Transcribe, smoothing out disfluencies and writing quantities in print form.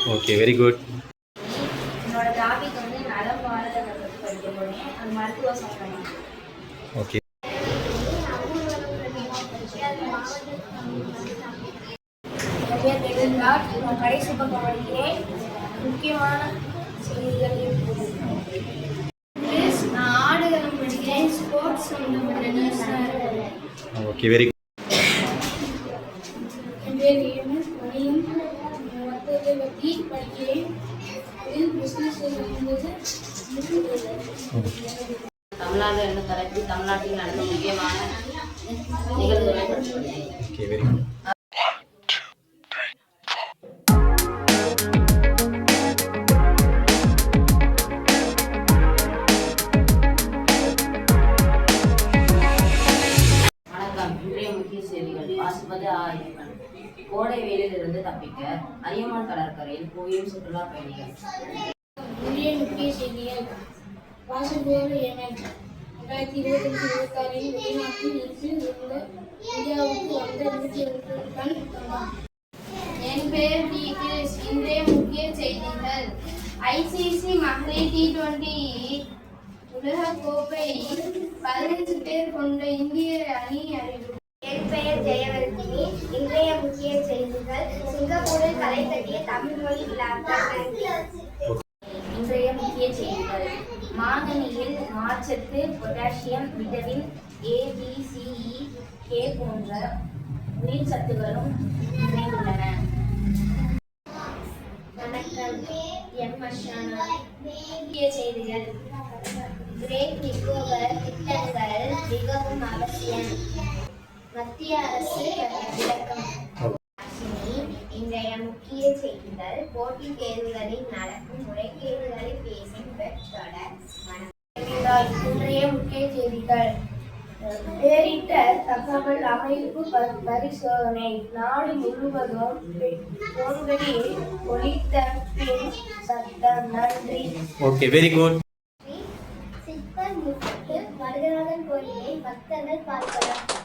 Okay, very good. என்னோட topic வந்து நலம் வாழ்றத பற்றி படிக்க போறேன். அது மருத்துவ சம்பந்தம். ஓகே. நான் கடைசி பக்கம் படிக்கிறேன். முக்கியமான செய்திகள் நான் ஆடுகளம் படிக்கிறேன். ஸ்போர்ட்ஸ் சம்பந்தப்பட்ட நியூஸ். Okay, very good. என் பேர் ஏமஸ் மணியம். வர்த்தகத்தை பற்றி படிக்கிறேன். இதில் பிஸ்னஸ் இருந்தது. தமிழ்நாடு என்ற தலைப்பில் தமிழ்நாட்டில் நடந்த முக்கியமான நிகழ்வுகளை படிக்கிறேன். Okay, very good. கோடை வெயிலிலிருந்து தப்பிக்க அதியமான் கடற்கரையில் குவியும் சுற்றுலா பயணிகள். இன்றைய முக்கிய செய்திகள். வாசகோடு ஏமன் 2025-26 வெளிநாட்டில் இருந்து இந்தியாவுக்கு வந்த 107 டன் தங்கம். என் பேர் டி கிரிஸ். இன்றைய முக்கிய செய்திகள். ஐசிசி மகளிர் T20 உலகக் கோப்பை 15 பேர் கொண்ட இந்திய அணி அறிவிப்பு. என் பெயர் ஜெயவர்த்தினி. இன்றைய முக்கிய செய்திகள். சிங்கப்பூரில் களை கட்டிய தமிழ் மொழி விழாக்கள். இன்றைய முக்கிய செய்திகள். மாங்கனியில் நார்ச்சத்து, potassium, vitamin A, B, C, E, K போன்ற உயிர் சத்துக்களும் நிறைந்துள்ளன. வணக்கம், எம் அஷானா. முக்கிய செய்திகள். கிரேட் நிக்கோபர் திட்டங்கள் மிகவும் அவசியம். மத்திய அரசு விளக்கம். இன்றைய முக்கிய செய்திகள். போட்டித் தேர்வுகளில் நடக்கும் முறைகேடுகளை பேசும் வெப் தொடர். இன்றைய முக்கிய செய்திகள். பேரிட்ட தகவல் அமைப்பு பரிசோதனை. நாடு முழுவதும் போன்களில் ஒலித்த பின் சத்தம். நன்றி. Okay, very good. சிற்பர் முத்து மருதநாதன் கோயிலை பக்தர்கள் பார்க்கலாம்.